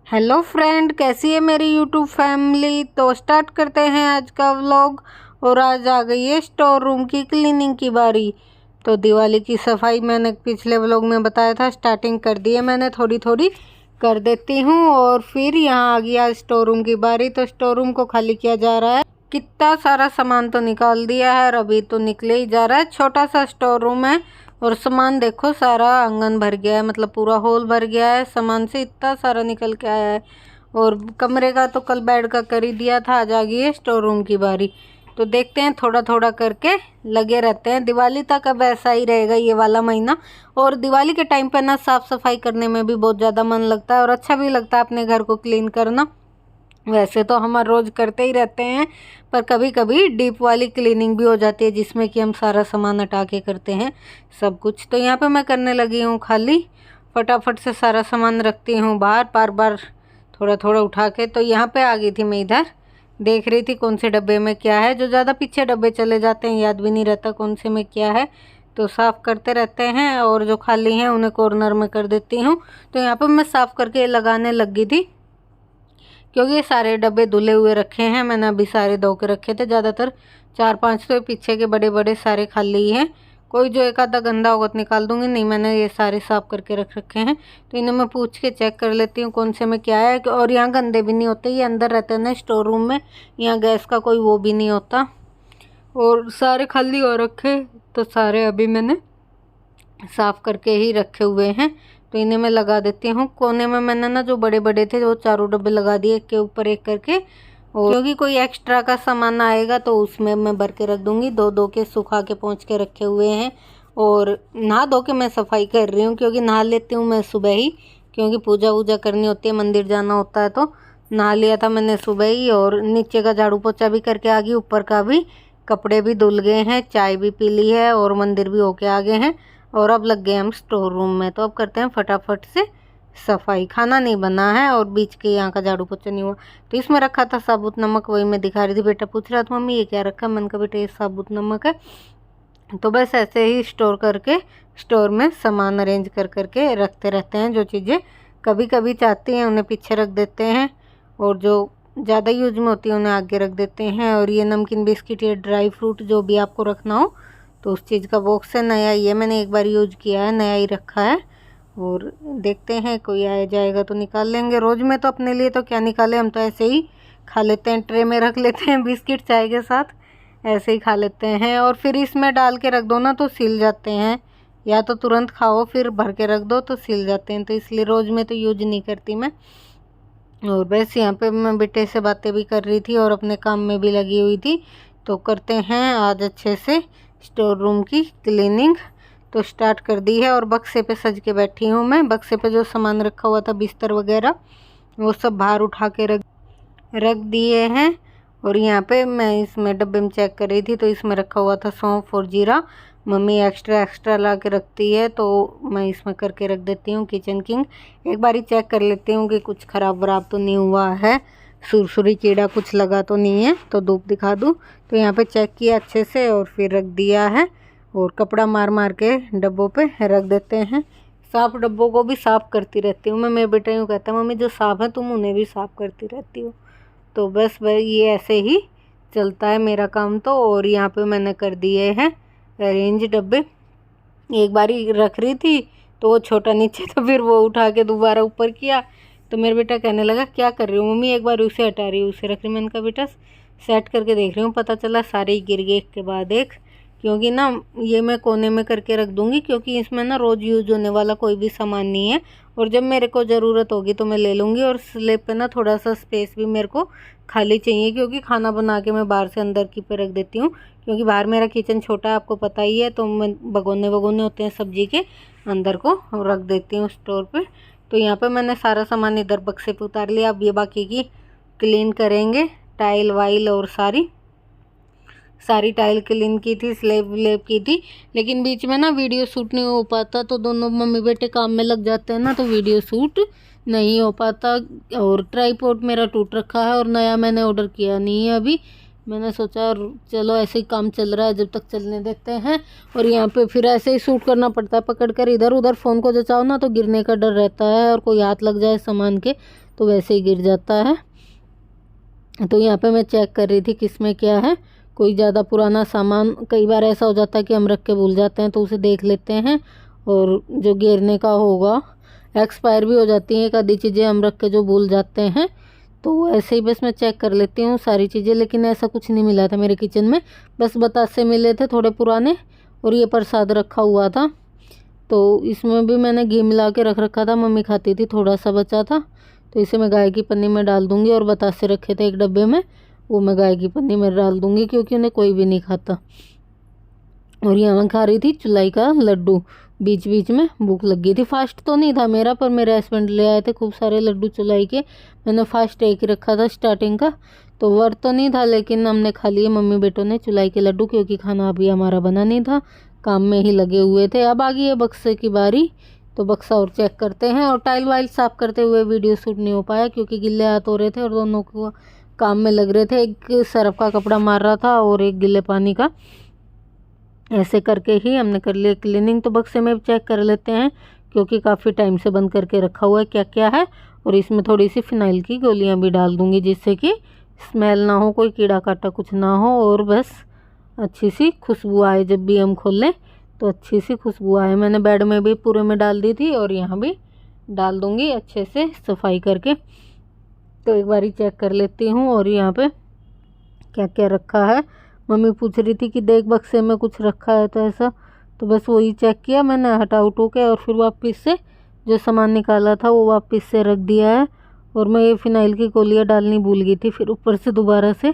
Hello friend, कैसी है मेरी यूट्यूब फैमिली। तो स्टार्ट करते हैं आज का व्लॉग। और आज आ गई है स्टोर रूम की क्लीनिंग की बारी। तो दिवाली की सफाई मैंने पिछले व्लॉग में बताया था, स्टार्टिंग कर दी है मैंने, थोड़ी थोड़ी कर देती हूँ। और फिर यहाँ आ गया स्टोर रूम की बारी। तो स्टोर रूम को खाली किया जा रहा है। कितना सारा सामान तो निकाल दिया है और अभी तो निकले ही जा रहा है। छोटा सा स्टोर रूम है और सामान देखो, सारा आंगन भर गया है, मतलब पूरा हॉल भर गया है सामान से, इतना सारा निकल के आया है। और कमरे का तो कल बेड का कर ही दिया था, आज आ गई है स्टोर रूम की बारी। तो देखते हैं, थोड़ा थोड़ा करके लगे रहते हैं। दिवाली तक अब ऐसा ही रहेगा ये वाला महीना। और दिवाली के टाइम पे ना साफ़ सफाई करने में भी बहुत ज़्यादा मन लगता है और अच्छा भी लगता है अपने घर को क्लीन करना। वैसे तो हम हर रोज़ करते ही रहते हैं, पर कभी कभी डीप वाली क्लीनिंग भी हो जाती है जिसमें कि हम सारा सामान हटा के करते हैं सब कुछ। तो यहाँ पे मैं करने लगी हूँ खाली, फटाफट से सारा सामान रखती हूँ बाहर, बार बार थोड़ा थोड़ा उठा के। तो यहाँ पे आ गई थी मैं, इधर देख रही थी कौन से डब्बे में क्या है। जो ज़्यादा पीछे डब्बे चले जाते हैं याद भी नहीं रहता कौन से में क्या है, तो साफ़ करते रहते हैं। और जो खाली हैं उन्हें कॉर्नर में कर देती हूँ। तो यहाँ पर मैं साफ़ करके लगाने लगी थी, क्योंकि ये सारे डब्बे धुले हुए रखे हैं मैंने, अभी सारे धो के रखे थे। ज़्यादातर 4-5 तो पीछे के बड़े बड़े सारे खाली हैं। कोई जो एक आधा गंदा होगा तो निकाल दूंगी, नहीं मैंने ये सारे साफ़ करके रख रखे हैं। तो इन्हें मैं पूछ के चेक कर लेती हूँ कौन से में क्या है। और यहाँ गंदे भी नहीं होते, ये अंदर रहते हैं ना स्टोर रूम में, यहाँ गैस का कोई वो भी नहीं होता। और सारे खाली हो रखे, तो सारे अभी मैंने साफ़ करके ही रखे हुए हैं। तो इन्हें मैं लगा देती हूँ। कोने में मैंने ना जो बड़े बड़े थे वो चारों डब्बे लगा दिए एक के ऊपर एक करके। और क्योंकि कोई एक्स्ट्रा का सामान आएगा तो उसमें मैं भर के रख दूँगी। दो दो के सुखा के पोंछ के रखे हुए हैं। और नहा धो के मैं सफाई कर रही हूँ, क्योंकि नहा लेती हूँ मैं सुबह ही, क्योंकि पूजा वूजा करनी होती है, मंदिर जाना होता है। तो नहा लिया था मैंने सुबह ही। और नीचे का झाड़ू पोछा भी करके आ गई, ऊपर का भी, कपड़े भी धुल गए हैं, चाय भी पी ली है और मंदिर भी होके आ गए हैं। और अब लग गए हम स्टोर रूम में। तो अब करते हैं फटाफट से सफाई। खाना नहीं बना है और बीच के यहाँ का झाड़ू पोछा नहीं हुआ। तो इसमें रखा था साबुत नमक, वही मैं दिखा रही थी। बेटा पूछ रहा था मम्मी ये क्या रखा, मैंने कहा बेटा ये साबुत नमक है। तो बस ऐसे ही स्टोर करके स्टोर में सामान अरेंज कर करके रखते रहते हैं। जो चीज़ें कभी कभी चाहती हैं उन्हें पीछे रख देते हैं, और जो ज़्यादा यूज में होती है उन्हें आगे रख देते हैं। और ये नमकीन बिस्किट या ड्राई फ्रूट जो भी आपको रखना हो, तो उस चीज़ का बॉक्स है, नया ही है, मैंने एक बार यूज किया है, नया ही रखा है। और देखते हैं कोई आया जाएगा तो निकाल लेंगे। रोज़ में तो अपने लिए तो क्या निकाले, हम तो ऐसे ही खा लेते हैं, ट्रे में रख लेते हैं बिस्किट चाय के साथ, ऐसे ही खा लेते हैं। और फिर इसमें डाल के रख दो ना तो सिल जाते हैं, या तो तुरंत खाओ फिर भर के रख दो तो सिल जाते हैं। तो इसलिए रोज़ में तो यूज नहीं करती मैं। और बस यहाँ पे मैं बेटे से बातें भी कर रही थी और अपने काम में भी लगी हुई थी। तो करते हैं आज अच्छे से स्टोर रूम की क्लीनिंग। तो स्टार्ट कर दी है और बक्से पे सज के बैठी हूँ मैं। बक्से पे जो सामान रखा हुआ था, बिस्तर वगैरह, वो सब बाहर उठा के रख दिए हैं। और यहाँ पे मैं इसमें डब्बे में चेक कर रही थी, तो इसमें रखा हुआ था सौंफ और जीरा। मम्मी एक्स्ट्रा ला के रखती है, तो मैं इसमें करके रख देती हूँ किचन किंग। एक बार ही चेक कर लेती हूँ कि कुछ ख़राब वराब तो नहीं हुआ है, सुरसुरी कीड़ा कुछ लगा तो नहीं है, तो धूप दिखा दूँ। तो यहाँ पे चेक किया अच्छे से और फिर रख दिया है। और कपड़ा मार मार के डब्बों पे रख देते हैं। साफ़ डब्बों को भी साफ़ करती रहती हूँ मैं। मेरे बेटा यूँ कहता है मम्मी जो साफ़ है तुम उन्हें भी साफ़ करती रहती हो। तो बस भाई ये ऐसे ही चलता है मेरा काम तो। और यहाँ पे मैंने कर दिए हैं अरेंज डब्बे। एक बारी रख रही थी तो वो छोटा नीचे था, फिर वो उठा के दोबारा ऊपर किया। तो मेरा बेटा कहने लगा क्या कर रही हूँ मम्मी, एक बार उसे हटा रही हूँ उसे रख रही। मैंने कहा बेटा सेट करके देख रही हूँ, पता चला सारे ही गिर गए एक के बाद एक। क्योंकि ना ये मैं कोने में करके रख दूँगी, क्योंकि इसमें ना रोज़ यूज होने वाला कोई भी सामान नहीं है। और जब मेरे को ज़रूरत होगी तो मैं ले लूँगी। और स्लैब पे ना थोड़ा सा स्पेस भी मेरे को खाली चाहिए, क्योंकि खाना बना के मैं बाहर से अंदर की पे रख देती हूँ। क्योंकि बाहर मेरा किचन छोटा है, आपको पता ही है, तो मैं भगोने वगोने होते हैं सब्जी के, अंदर को रख देती हूँ स्टोर पे। तो यहाँ पे मैंने सारा सामान इधर बक्से पे उतार लिया। अब ये बाकी की क्लीन करेंगे, टाइल वाइल और सारी टाइल क्लीन की थी, स्लेब व्लेब की थी। लेकिन बीच में ना वीडियो शूट नहीं हो पाता, तो दोनों मम्मी बेटे काम में लग जाते हैं ना, तो वीडियो शूट नहीं हो पाता। और ट्राईपॉड मेरा टूट रखा है और नया मैंने ऑर्डर किया नहीं है अभी, मैंने सोचा चलो ऐसे ही काम चल रहा है जब तक चलने देते हैं। और यहाँ पे फिर ऐसे ही शूट करना पड़ता है, पकड़ कर इधर उधर फ़ोन को जचाओ ना तो गिरने का डर रहता है, और कोई हाथ लग जाए सामान के तो वैसे ही गिर जाता है। तो यहाँ पे मैं चेक कर रही थी किसमें क्या है। कोई ज़्यादा पुराना सामान, कई बार ऐसा हो जाता है कि हम रख के भूल जाते हैं तो उसे देख लेते हैं, और जो गिरने का होगा एक्सपायर भी हो जाती हैं एक आधी चीज़ें हम रख के जो भूल जाते हैं। तो ऐसे ही बस मैं चेक कर लेती हूँ सारी चीज़ें, लेकिन ऐसा कुछ नहीं मिला था मेरे किचन में, बस बतासे मिले थे थोड़े पुराने, और ये प्रसाद रखा हुआ था। तो इसमें भी मैंने घी मिला के रख रखा था, मम्मी खाती थी, थोड़ा सा बचा था तो इसे मैं गाय की पन्नी में डाल दूँगी। और बतासे रखे थे एक डब्बे में, वो मैं गाय की पन्नी में डाल दूँगी क्योंकि उन्हें कोई भी नहीं खाता। और यहाँ मैं खा रही थी चुलाई का लड्डू, बीच बीच में भूख लगी थी। फास्ट तो नहीं था मेरा, पर मेरे हस्बैंड ले आए थे खूब सारे लड्डू चुलाई के, मैंने फास्ट एक ही रखा था स्टार्टिंग का, तो वर्थ तो नहीं था, लेकिन हमने खा लिए मम्मी बेटों ने चुलाई के लड्डू, क्योंकि खाना अभी हमारा बना नहीं था, काम में ही लगे हुए थे। अब आ गई है बक्से की बारी, तो बक्सा और चेक करते हैं। और टाइल वाइल साफ़ करते हुए वीडियो शूट नहीं हो पाया क्योंकि गिले हाथ हो रहे थे और दोनों को काम में लग रहे थे, एक सर्फ का कपड़ा मार रहा था और एक गिले पानी का। ऐसे करके ही हमने कर लिया क्लीनिंग। तो बक्से में चेक कर लेते हैं क्योंकि काफ़ी टाइम से बंद करके रखा हुआ है क्या क्या है। और इसमें थोड़ी सी फिनाइल की गोलियां भी डाल दूंगी जिससे कि स्मेल ना हो, कोई कीड़ा काटा कुछ ना हो, और बस अच्छी सी खुशबू आए जब भी हम खोल लें तो अच्छी सी खुशबू आए। मैंने बेड में भी पूरे में डाल दी थी और यहाँ भी डाल दूँगी अच्छे से सफाई करके। तो एक बारी चेक कर लेती हूँ। और यहाँ पे क्या क्या रखा है, मम्मी पूछ रही थी कि देख बक्से में कुछ रखा है, तो ऐसा तो बस वही चेक किया मैंने, हटा उठो के, और फिर वापस से जो सामान निकाला था वो वापस से रख दिया है। और मैं ये फिनाइल की गोलियाँ डालनी भूल गई थी, फिर ऊपर से दोबारा से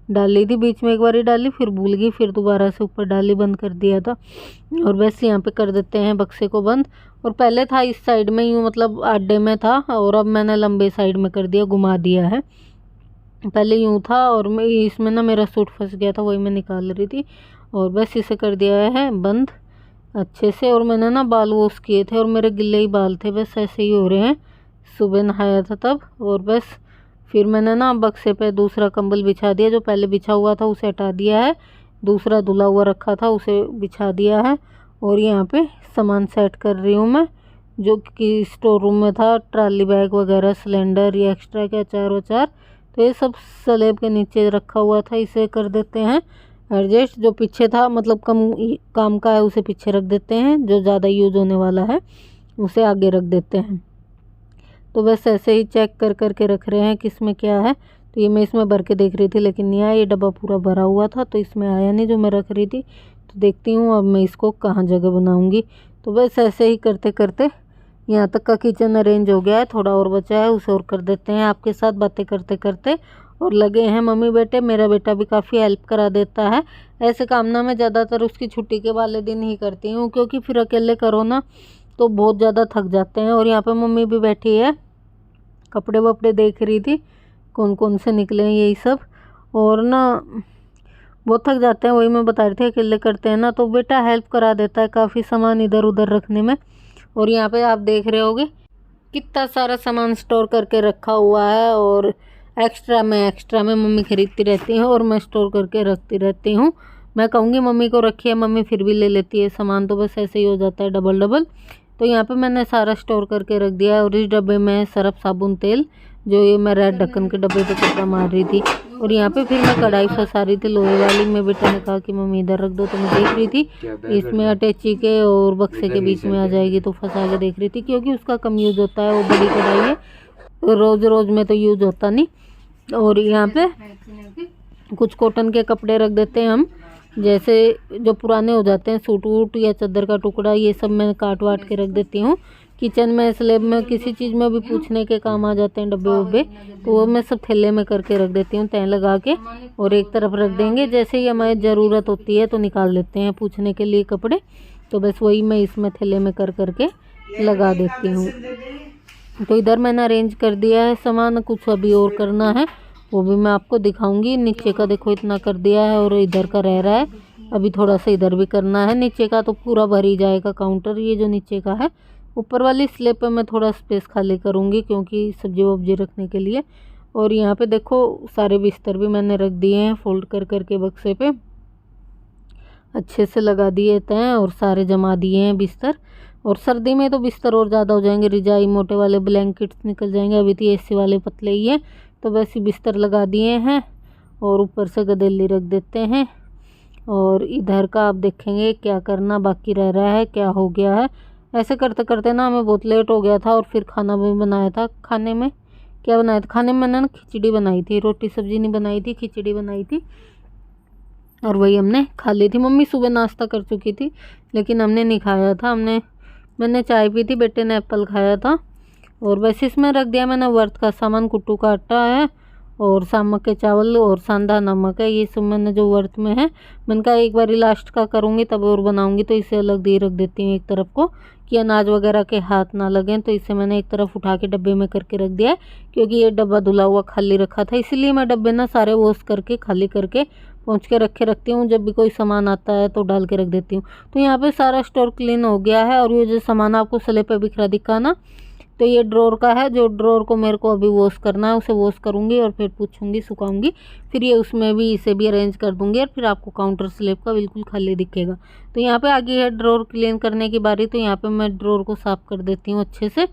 डाल ली थी, बीच में एक बारी डाली फिर भूल गई, फिर दोबारा से ऊपर डाली, बंद कर दिया था। और बस यहाँ पे कर देते हैं बक्से को बंद। और पहले था इस साइड में यूँ, मतलब आड्डे में था, और अब मैंने लंबे साइड में कर दिया, घुमा दिया है। पहले यूँ था और मैं इसमें ना मेरा सूट फंस गया था, वही मैं निकाल रही थी। और बस इसे कर दिया है बंद अच्छे से। और मैंने ना बाल वॉश किए थे और मेरे गिले ही बाल थे, बस ऐसे ही हो रहे हैं, सुबह नहाया था तब। और बस फिर मैंने ना बक्से पे दूसरा कंबल बिछा दिया, जो पहले बिछा हुआ था उसे हटा दिया है, दूसरा धुला हुआ रखा था उसे बिछा दिया है। और यहाँ पे सामान सेट कर रही हूँ मैं, जो कि स्टोर रूम में था, ट्रॉली बैग वगैरह, सिलेंडर, ये एक्स्ट्रा के अचार वचार, तो ये सब स्लैब के नीचे रखा हुआ था, इसे कर देते हैं एडजस्ट। जो पीछे था मतलब कम काम का है उसे पीछे रख देते हैं, जो ज़्यादा यूज़ होने वाला है उसे आगे रख देते हैं। तो बस ऐसे ही चेक कर करके रख रहे हैं किस में क्या है। तो ये मैं इसमें भर के देख रही थी लेकिन नहीं आया, ये डब्बा पूरा भरा हुआ था तो इसमें आया नहीं जो मैं रख रही थी। तो देखती हूँ अब मैं इसको कहाँ जगह बनाऊँगी। तो बस ऐसे ही करते करते यहाँ तक का किचन अरेंज हो गया है, थोड़ा और बचा है उसे और कर देते हैं आपके साथ बातें करते करते। और लगे हैं मम्मी बेटे, मेरा बेटा भी काफ़ी हेल्प करा देता है। ऐसे काम ना मैं ज़्यादातर उसकी छुट्टी के वाले दिन ही करती हूँ क्योंकि फिर अकेले करो ना तो बहुत ज़्यादा थक जाते हैं। और यहाँ पे मम्मी भी बैठी है, कपड़े वपड़े देख रही थी कौन कौन से निकले हैं यही सब, और ना बहुत थक जाते हैं, वही मैं बता रही थी अकेले करते हैं ना तो बेटा हेल्प करा देता है काफ़ी सामान इधर उधर रखने में। और यहाँ पे आप देख रहे होगे कितना सारा सामान स्टोर करके रखा हुआ है, और एक्स्ट्रा में मम्मी खरीदती रहती है और मैं स्टोर करके रखती रहती हूँ। मैं कहूँगी मम्मी को रखिए, मम्मी फिर भी ले लेती है सामान, तो बस ऐसे ही हो जाता है डबल डबल। तो यहाँ पे मैंने सारा स्टोर करके रख दिया है। और इस डब्बे में सर्फ साबुन तेल, जो ये मैं रेड ढक्कन के डब्बे पे कपड़ा मार रही थी। और यहाँ पे फिर मैं कढ़ाई फंसा रही थी लोहे वाली, मेरे बेटे ने कहा कि मम्मी इधर रख दो, तो मैं देख रही थी इसमें अटैची के और बक्से के बीच में आ जाएगी तो फंसा के देख रही थी, क्योंकि उसका कम यूज़ होता है, वो बड़ी कढ़ाई है, रोज़ रोज़ में तो यूज़ होता नहीं। और यहाँ पे कुछ कॉटन के कपड़े रख देते हैं हम, जैसे जो पुराने हो जाते हैं, सूट वूट या चादर का टुकड़ा, ये सब मैं काट वाट के रख देती हूँ। किचन में स्लैब में किसी चीज़ में भी पूछने के काम आ जाते हैं डब्बे वब्बे, तो वो मैं सब थैले में करके रख देती हूँ तय लगा के, और एक तरफ रख देंगे, जैसे ही हमारी ज़रूरत होती है तो निकाल लेते हैं पूछने के लिए कपड़े। तो बस वही मैं इसमें थैले में कर करके लगा देती हूँ। तो इधर मैंने अरेंज कर दिया है सामान, कुछ अभी और करना है वो भी मैं आपको दिखाऊंगी। नीचे का देखो इतना कर दिया है और इधर का रह रहा है, अभी थोड़ा सा इधर भी करना है। नीचे का तो पूरा भर ही जाएगा काउंटर, ये जो नीचे का है। ऊपर वाली स्लैब पे मैं थोड़ा स्पेस खाली करूँगी क्योंकि सब्जी वब्जी रखने के लिए। और यहाँ पे देखो सारे बिस्तर भी मैंने रख दिए हैं फोल्ड कर करके बक्से पे, अच्छे से लगा दिए तय और सारे जमा दिए हैं बिस्तर। और सर्दी में तो बिस्तर और ज़्यादा हो जाएंगे, रिजाई मोटे वाले ब्लैंकेट्स निकल जाएंगे, अभी तो एसी वाले पतले ही है। तो वैसे बिस्तर लगा दिए हैं और ऊपर से गदेली रख देते हैं। और इधर का आप देखेंगे क्या करना बाकी रह रहा है, क्या हो गया है। ऐसे करते करते ना हमें बहुत लेट हो गया था। और फिर खाना भी बनाया था, खाने में क्या बनाया था, खाने में मैंने ना खिचड़ी बनाई थी, रोटी सब्जी नहीं बनाई थी, खिचड़ी बनाई थी और वही हमने खा ली थी। मम्मी सुबह नाश्ता कर चुकी थी लेकिन हमने नहीं खाया था, मैंने चाय पी थी, बेटे ने एप्पल खाया था। और वैसे इसमें रख दिया मैंने व्रत का सामान, कुट्टू का आटा है और सामक के चावल और सांधा नमक है, ये सब मैंने जो व्रत में है। मैंने कहा एक बार लास्ट का करूँगी तब और बनाऊँगी, तो इसे अलग दे रख देती हूँ एक तरफ को कि अनाज वगैरह के हाथ ना लगें। तो इसे मैंने एक तरफ उठा के डब्बे में करके रख दिया है, क्योंकि ये डब्बा धुला हुआ खाली रखा था, इसीलिए मैं डब्बे ना सारे वॉश करके खाली करके पहुँच के रखती हूँ। जब भी कोई सामान आता है तो डाल के रख देती हूँ। तो यहाँ पे सारा स्टोर क्लीन हो गया है। और ये जो सामान आपको स्लैब पे बिखरा दिखा ना, तो ये ड्रॉर का है, जो ड्रॉर को मेरे को अभी वॉश करना है, उसे वॉश करूँगी और फिर पूछूंगी सुखाऊंगी, फिर ये उसमें भी इसे भी अरेंज कर दूंगी और फिर आपको काउंटर स्लैब का बिल्कुल खाली दिखेगा। तो यहाँ पे आगे है ड्रॉर क्लीन करने की बारी। तो यहाँ पे मैं ड्रॉर को साफ कर देती हूँ अच्छे से,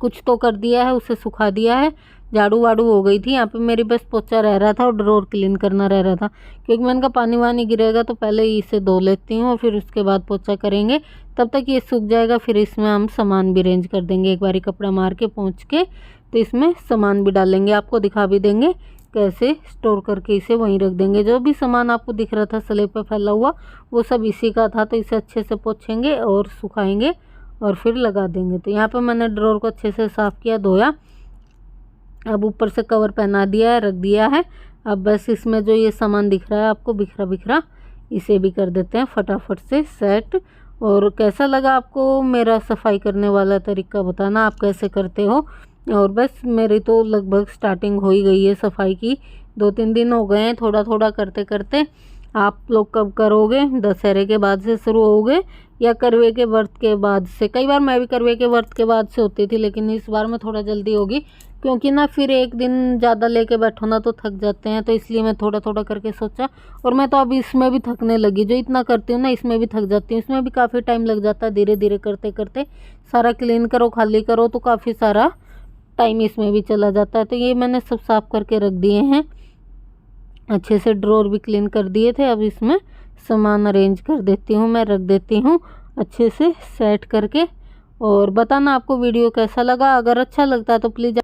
कुछ तो कर दिया है, उसे सुखा दिया है, झाड़ू वाड़ू हो गई थी। यहाँ पे मेरी बस पोछा रह रहा था और ड्रॉर क्लीन करना रह रहा था, क्योंकि मैंने कहा पानी वानी गिरेगा तो पहले इसे धो लेती हूँ और फिर उसके बाद पोछा करेंगे, तब तक ये सूख जाएगा। फिर इसमें हम सामान भी अरेंज कर देंगे, एक बारी कपड़ा मार के पोंछ के, तो इसमें सामान भी डालेंगे, आपको दिखा भी देंगे कैसे स्टोर करके इसे वहीं रख देंगे। जो भी सामान आपको दिख रहा था स्लैब पर फैला हुआ वो सब इसी का था। तो इसे अच्छे से पोछेंगे और सुखाएंगे और फिर लगा देंगे। तो यहाँ पे मैंने ड्रॉर को अच्छे से साफ़ किया, धोया, अब ऊपर से कवर पहना दिया है, रख दिया है। अब बस इसमें जो ये सामान दिख रहा है आपको बिखरा बिखरा, इसे भी कर देते हैं फटाफट से सेट। और कैसा लगा आपको मेरा सफाई करने वाला तरीका, बताना आप कैसे करते हो। और बस मेरी तो लगभग स्टार्टिंग हो ही गई है सफाई की, 2-3 दिन हो गए हैं थोड़ा थोड़ा करते करते। आप लोग कब करोगे, दशहरे के बाद से शुरू होगे या करवे के व्रत के बाद से? कई बार मैं भी करवे के व्रत के बाद से होती थी, लेकिन इस बार मैं थोड़ा जल्दी होगी, क्योंकि ना फिर एक दिन ज़्यादा लेके बैठो ना तो थक जाते हैं, तो इसलिए मैं थोड़ा थोड़ा करके सोचा। और मैं तो अब इसमें भी थकने लगी, जो इतना करती हूँ ना इसमें भी थक जाती हूँ, इसमें भी काफ़ी टाइम लग जाता है, धीरे धीरे करते करते सारा क्लीन करो खाली करो तो काफ़ी सारा टाइम इसमें भी चला जाता है। तो ये मैंने सब साफ़ करके रख दिए हैं, अच्छे से ड्रॉर भी क्लीन कर दिए थे। अब इसमें सामान अरेंज कर देती हूँ, मैं रख देती हूँ अच्छे से सेट करके। और बताना आपको वीडियो कैसा लगा, अगर अच्छा लगता है तो प्लीज़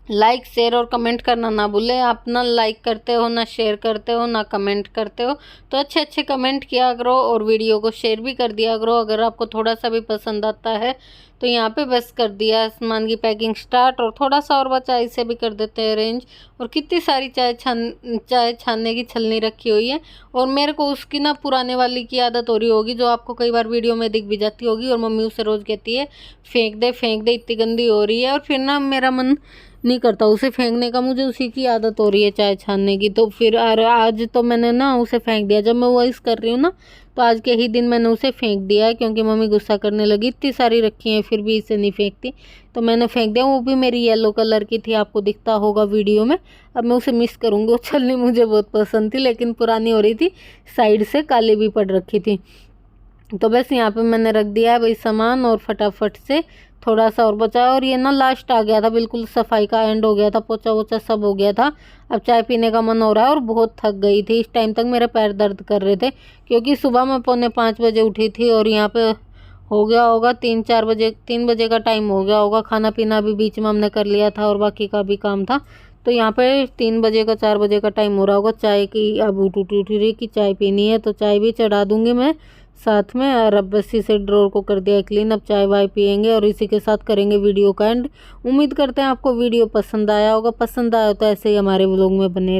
लाइक शेयर और कमेंट करना ना भूलें। आप ना लाइक करते हो, ना शेयर करते हो, ना कमेंट करते हो, तो अच्छे अच्छे कमेंट किया करो और वीडियो को शेयर भी कर दिया करो। अगर आपको थोड़ा सा भी पसंद आता है तो यहाँ पे बस कर दिया सामान की पैकिंग स्टार्ट, और थोड़ा सा और बचा इसे भी कर देते हैं अरेंज। और कितनी सारी चाय छानने की छलनी रखी हुई है, और मेरे को उसकी ना पुराने वाली की आदत हो रही होगी, जो आपको कई बार वीडियो में दिख भी जाती होगी। और मम्मी उसे रोज़ कहती है फेंक दे इतनी गंदी हो रही है, और फिर ना मेरा मन नहीं करता उसे फेंकने का, मुझे उसी की आदत हो रही है चाय छानने की। तो फिर आज तो मैंने ना उसे फेंक दिया, जब मैं वॉइस कर रही हूँ ना तो आज के ही दिन मैंने उसे फेंक दिया है, क्योंकि मम्मी गुस्सा करने लगी, इतनी सारी रखी हैं फिर भी इसे नहीं फेंकती, तो मैंने फेंक दिया। वो भी मेरी येलो कलर की थी, आपको दिखता होगा वीडियो में। अब मैं उसे मिस करूँगी, वो छलनी मुझे बहुत पसंद थी, लेकिन पुरानी हो रही थी, साइड से काली भी पड़ रखी थी। तो बस यहाँ पे मैंने रख दिया है भाई सामान, और फटाफट से थोड़ा सा और बचा है। और ये ना लास्ट आ गया था, बिल्कुल सफाई का एंड हो गया था, पोछा वोछा सब हो गया था। अब चाय पीने का मन हो रहा है, और बहुत थक गई थी, इस टाइम तक मेरे पैर दर्द कर रहे थे, क्योंकि सुबह मैं 4:45 बजे उठी थी। और यहाँ पे हो गया होगा 3 बजे का टाइम हो गया होगा। खाना पीना भी बीच में हमने कर लिया था और बाकी का भी काम था। तो यहाँ पे 3 बजे का 4 बजे का टाइम हो रहा होगा चाय की। अब उठ रही कि चाय पीनी है, तो चाय भी चढ़ा दूंगी मैं साथ में। और अब बस इसे ड्रॉर को कर दिया क्लीन, अब चाय वाय पियेंगे और इसी के साथ करेंगे वीडियो का एंड। उम्मीद करते हैं आपको वीडियो पसंद आया होगा, पसंद आया तो ऐसे ही हमारे व्लॉग में बने रहे।